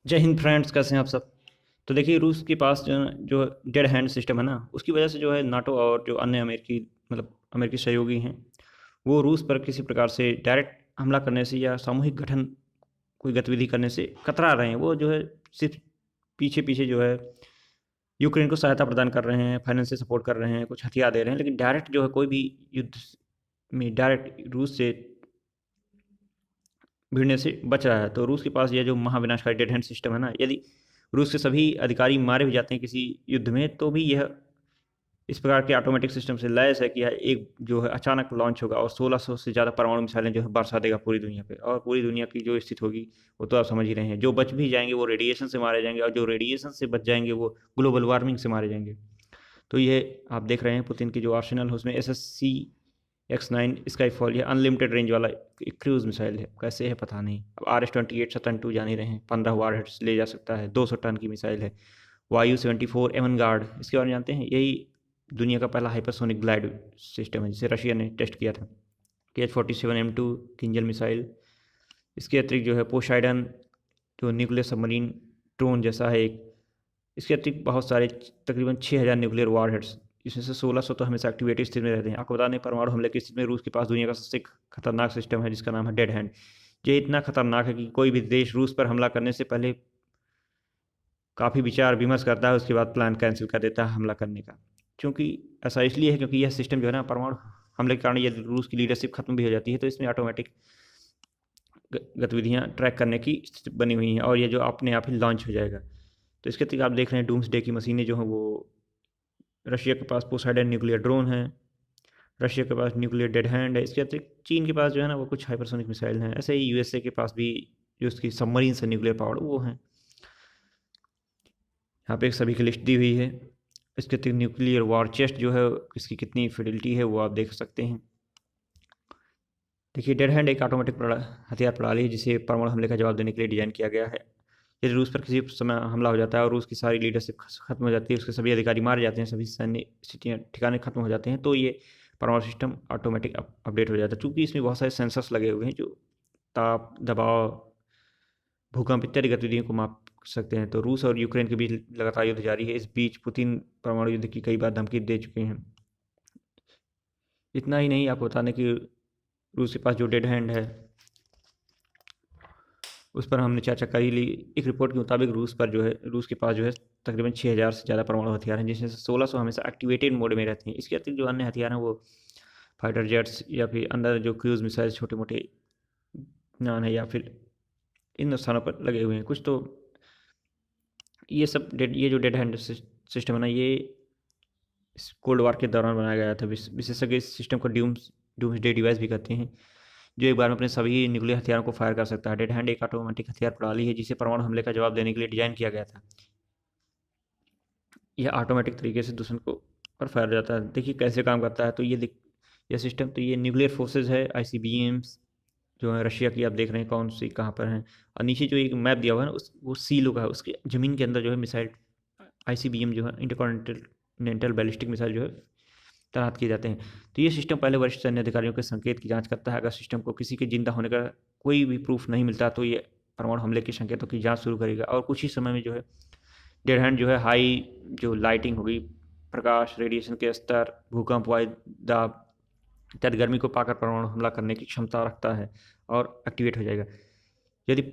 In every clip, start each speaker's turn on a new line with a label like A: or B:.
A: जय हिंद फ्रेंड्स, कैसे हैं आप सब। तो देखिए, रूस के पास जो डेड हैंड सिस्टम है ना, उसकी वजह से जो है नाटो और जो अन्य अमेरिकी अमेरिकी सहयोगी हैं, वो रूस पर किसी प्रकार से डायरेक्ट हमला करने से या सामूहिक गठन कोई गतिविधि करने से कतरा रहे हैं। वो जो है सिर्फ पीछे पीछे जो है यूक्रेन को सहायता प्रदान कर रहे हैं, फाइनेंशियल सपोर्ट कर रहे हैं, कुछ हथियार दे रहे हैं, लेकिन डायरेक्ट जो है कोई भी युद्ध में डायरेक्ट रूस से भिड़ने से बच रहा है। तो रूस के पास यह जो महाविनाशकारी डेड हैंड सिस्टम है ना, यदि रूस के सभी अधिकारी मारे भी जाते हैं किसी युद्ध में, तो भी यह इस प्रकार के ऑटोमेटिक सिस्टम से लैस है कि यह एक जो है अचानक लॉन्च होगा और 1600 से ज़्यादा परमाणु मिसाइलें जो है बरसा देगा पूरी दुनिया पे। और पूरी दुनिया की जो स्थिति होगी वो तो आप समझ ही रहे हैं। जो बच भी जाएंगे वो रेडिएशन से मारे जाएंगे, और जो रेडिएशन से बच जाएंगे वो ग्लोबल वार्मिंग से मारे जाएंगे। तो ये आप देख रहे हैं पुतिन की जो आर्सेनल है उसमें SSC-X9 स्काईफॉल, ये अनलिमिटेड रेंज वाला एक क्रूज मिसाइल है। कैसे है पता नहीं। अब RS-28 सतन 2 जान ही रहे हैं, 15 वारहेड्स ले जा सकता है, 200 टन की मिसाइल है। YU-74 एवनगार्ड, इसके बारे में जानते हैं? यही दुनिया का पहला हाइपरसोनिक ग्लाइड सिस्टम है जिसे रशिया ने टेस्ट किया था। KH-47M2 Kinjal missile. इसके अतिरिक्त जो है पोसाइडन, जो न्यूक्लियर सबमरीन ड्रोन जैसा है एक। इसके अतिरिक्त बहुत सारे तकरीबन 6000 न्यूक्लियर वारहेड्स, इसमें से 1600 तो हमेशा एक्टिवेटेड स्थिति में रहते हैं। आपको बता दें, परमाणु हमले की स्थिति में रूस के पास दुनिया का सबसे खतरनाक सिस्टम है जिसका नाम है डेड हैंड। ये इतना खतरनाक है कि कोई भी देश रूस पर हमला करने से पहले काफ़ी विचार विमर्श करता है, उसके बाद प्लान कैंसिल कर देता है हमला करने का। क्योंकि ऐसा इसलिए है क्योंकि यह सिस्टम जो है ना, परमाणु हमले के कारण यदि रूस की लीडरशिप खत्म भी हो जाती है तो इसमें ऑटोमेटिक गतिविधियाँ ट्रैक करने की स्थिति बनी हुई हैं, और ये जो अपने आप ही लॉन्च हो जाएगा। तो इसके अतिरिक्त आप देख रहे हैं डूम्सडे की मशीनें जो हैं वो, रशिया के पास पोसाइडन न्यूक्लियर ड्रोन है, रशिया के पास न्यूक्लियर डेड हैंड है। इसके अतिरिक्त चीन के पास जो है ना वो कुछ हाइपरसोनिक मिसाइल हैं। ऐसे ही USA के पास भी जो उसकी सबमरीन से न्यूक्लियर पावर वो हैं। यहाँ पे एक सभी की लिस्ट दी हुई है। इसके अतिरिक्त न्यूक्लियर वॉर चेस्ट जो है, इसकी कितनी फिडिलिटी है वो आप देख सकते हैं। देखिए, डेड हैंड एक ऑटोमेटिक हथियार प्रणाली है जिसे परमाणु हमले का जवाब देने के लिए डिजाइन किया गया है। यदि रूस पर किसी समय हमला हो जाता है और रूस की सारी लीडरशिप खत्म हो जाती है, उसके सभी अधिकारी मारे जाते हैं, सभी सैन्य स्थितियाँ ठिकाने खत्म हो जाते हैं, तो ये परमाणु सिस्टम ऑटोमेटिक अपडेट हो जाता है। चूँकि इसमें बहुत सारे सेंसर्स लगे हुए हैं जो ताप, दबाव, भूकंप इत्यादि गतिविधियों को माप सकते हैं। तो रूस और यूक्रेन के बीच लगातार युद्ध जारी है। इस बीच पुतिन परमाणु युद्ध की कई बार धमकी दे चुके हैं। इतना ही नहीं, आपको बता दें कि रूस के पास जो डेड हैंड है उस पर हमने चर्चा कर ही ली। एक रिपोर्ट के मुताबिक रूस के पास जो है तकरीबन 6000 से ज़्यादा परमाणु हथियार हैं, जिसमें से 1600 हमेशा एक्टिवेटेड मोड में रहते हैं। इसके अतिरिक्त जो अन्य हथियार हैं वो फाइटर जेट्स या फिर अंदर जो क्रूज मिसाइल छोटे मोटे नान है, या फिर इन स्थानों पर लगे हुए हैं कुछ। तो ये जो डेड हैंड सिस्टम है ना, ये इस कोल्ड वार के दौरान बनाया गया था। विशेषज्ञ इस सिस्टम को डूम्सडे डिवाइस भी कहते हैं, जो एक बार में अपने सभी न्यूक्लियर हथियारों को फायर कर सकता है। डेड हैंड एक ऑटोमेटिक हथियार प्रणाली है जिसे परमाणु हमले का जवाब देने के लिए डिजाइन किया गया था। यह ऑटोमेटिक तरीके से दुश्मन को पर फायर जाता है। देखिए कैसे काम करता है। तो यह सिस्टम, तो ये न्यूक्लियर फोर्सेज है, ICBMs जो है रशिया की, आप देख रहे हैं कौन सी कहाँ पर हैं। और नीचे जो एक मैप दिया हुआ है ना, वो सीलो का है, उसके ज़मीन के अंदर जो है मिसाइल ICBM जो है इंटरकॉन्टिनेंटल बैलिस्टिक मिसाइल जो है तैनात किए जाते हैं। तो ये सिस्टम पहले वरिष्ठ सैन्य अधिकारियों के संकेत की जांच करता है। अगर सिस्टम को किसी के जिंदा होने का कोई भी प्रूफ नहीं मिलता तो ये परमाणु हमले के संकेतों की जांच शुरू करेगा, और कुछ ही समय में जो है डेड हैंड जो है हाई जो लाइटिंग होगी, प्रकाश, रेडिएशन के स्तर, भूकंप, वायु दाब इत्यादि गर्मी को पाकर परमाणु हमला करने की क्षमता रखता है और एक्टिवेट हो जाएगा। यदि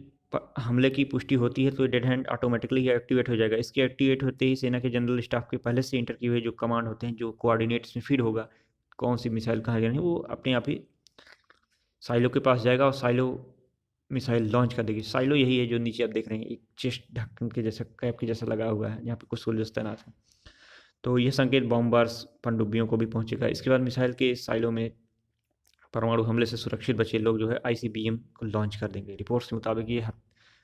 A: हमले की पुष्टि होती है तो डेड हैंड ऑटोमेटिकली एक्टिवेट हो जाएगा। इसके एक्टिवेट होते ही सेना के जनरल स्टाफ के पहले से इंटर किए हुए जो कमांड होते हैं, जो कोऑर्डिनेट्स में फीड होगा कौन सी मिसाइल कहाँ जानी है, वो अपने आप ही साइलो के पास जाएगा और साइलो मिसाइल लॉन्च कर देगी। साइलो यही है जो नीचे आप देख रहे हैं, एक चेस्ट ढक्कन के जैसा, कैप के जैसा लगा हुआ है, जहाँ पे कुछ सोल्जर्स तैनात हैं। तो यह संकेत बॉम्बार्स पनडुब्बियों को भी पहुंचेगा। इसके बाद मिसाइल के साइलो में परमाणु हमले से सुरक्षित बचे लोग जो है ICBM को लॉन्च कर देंगे। रिपोर्ट्स के मुताबिक ये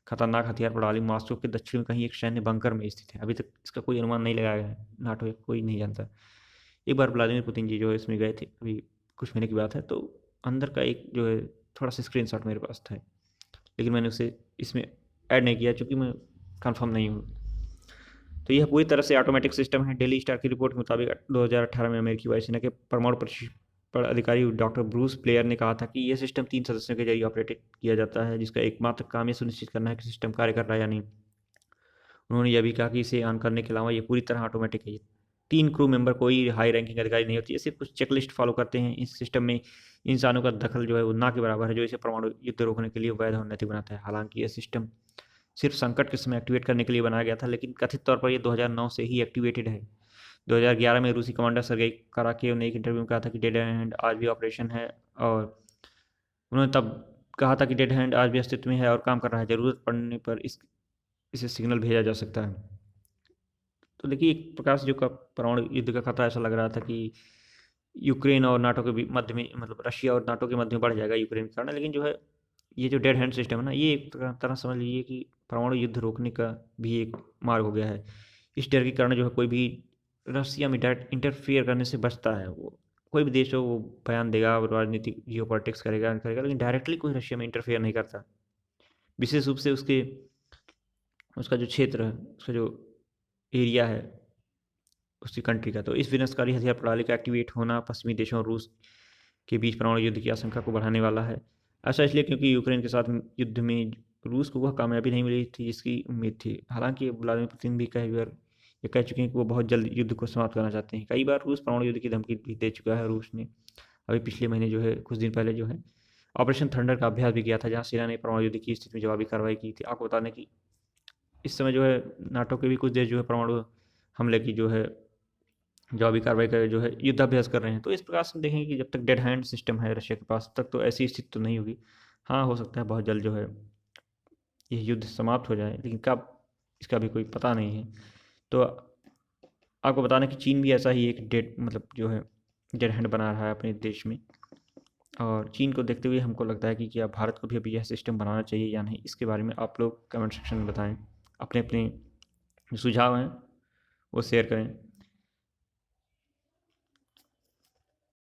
A: खतरनाक हथियार प्रणाली मॉस्को के दक्षिण में कहीं एक सैन्य बंकर में स्थित है। अभी तक इसका कोई अनुमान नहीं लगाया गया है, नाटो या कोई नहीं जानता। एक बार व्लादिमीर पुतिन जी जो है इसमें गए थे, अभी कुछ महीने की बात है, तो अंदर का एक जो है थोड़ा सा स्क्रीनशॉट मेरे पास था, लेकिन मैंने उसे इसमें ऐड नहीं किया क्योंकि मैं कंफर्म नहीं हूँ। तो यह पूरी तरह से ऑटोमेटिक सिस्टम है। डेली स्टार की रिपोर्ट के मुताबिक 2018 में अमेरिकी वायुसेना के परमाणु प्रशिक्षण अधिकारी डॉक्टर ब्रूस प्लेयर ने कहा था कि यह सिस्टम 3 सदस्यों के जरिए ऑपरेट किया जाता है, जिसका एकमात्र काम यह सुनिश्चित करना है कि सिस्टम कार्य कर रहा है या नहीं। उन्होंने यह भी कहा कि इसे ऑन करने के अलावा ये पूरी तरह ऑटोमेटिक है। 3 क्रू मेंबर, कोई हाई रैंकिंग अधिकारी नहीं होती, ये सिर्फ कुछ चेकलिस्ट फॉलो करते हैं। इस सिस्टम में इंसानों का दखल जो है वो ना के बराबर है, जो इसे परमाणु युद्ध रोकने के लिए वैध और नैतिक बनाता है। हालांकि यह सिस्टम सिर्फ संकट के समय एक्टिवेट करने के लिए बनाया गया था, लेकिन कथित तौर पर यह 2009 से ही एक्टिवेटेड है। 2011 में रूसी कमांडर सर्गेई कराकेव ने एक इंटरव्यू में कहा था कि डेड हैंड आज भी ऑपरेशन है, और उन्होंने तब कहा था कि डेड हैंड आज भी अस्तित्व में है और काम कर रहा है, ज़रूरत पड़ने पर इसे सिग्नल भेजा जा सकता है। तो देखिए, एक प्रकार से जो का परमाणु युद्ध का खतरा ऐसा लग रहा था कि यूक्रेन और नाटो के मध्य में, मतलब रशिया और नाटो के मध्य में बढ़ जाएगा यूक्रेन के कारण। लेकिन जो है ये जो डेड हैंड सिस्टम है ना, ये एक तरह समझ लीजिए कि परमाणु युद्ध रोकने का भी एक मार्ग हो गया है। इस डर के कारण जो है कोई भी रसिया में डायरेक्ट इंटरफियर करने से बचता है। वो कोई भी देश हो वो बयान देगा, वो राजनीतिक जियोपॉलिटिक्स करेगा, लेकिन डायरेक्टली कोई रशिया में इंटरफेयर नहीं करता। विशेष रूप से उसका जो क्षेत्र है, उसका जो एरिया है उसकी कंट्री का। तो इस विनाशकारी हथियार प्रणाली का एक्टिवेट होना पश्चिमी देशों और रूस के बीच परमाणु युद्ध की आशंका को बढ़ाने वाला है। ऐसा इसलिए क्योंकि यूक्रेन के साथ युद्ध में रूस को वह कामयाबी नहीं मिली थी जिसकी उम्मीद थी। हालांकि व्लादिमीर पुतिन भी कई बार ये कह चुके हैं कि वो बहुत जल्द युद्ध को समाप्त करना चाहते हैं। कई बार रूस परमाणु युद्ध की धमकी भी दे चुका है। रूस ने अभी पिछले महीने जो है, कुछ दिन पहले जो है, ऑपरेशन थंडर का अभ्यास भी किया था, जहाँ सेना ने परमाणु युद्ध की स्थिति में जवाबी कार्रवाई की थी। आपको बता दें कि इस समय जो है नाटो के भी कुछ देश जो है परमाणु हमले की जो है जवाबी कार्रवाई कर जो है युद्धाभ्यास कर रहे हैं। तो इस प्रकार से हम देखेंगे कि जब तक डेड हैंड सिस्टम है रशिया के पास, तब तक तो ऐसी स्थिति तो नहीं होगी। हाँ, हो सकता है बहुत जल्द जो है ये युद्ध समाप्त हो जाए, लेकिन कब, इसका भी कोई पता नहीं है। तो आपको बताना कि चीन भी ऐसा ही एक डेड, मतलब जो है डेड हैंड बना रहा है अपने देश में। और चीन को देखते हुए हमको लगता है कि क्या भारत को भी अभी यह सिस्टम बनाना चाहिए या नहीं। इसके बारे में आप लोग कमेंट सेक्शन में बताएं, अपने अपने जो सुझाव हैं वो शेयर करें।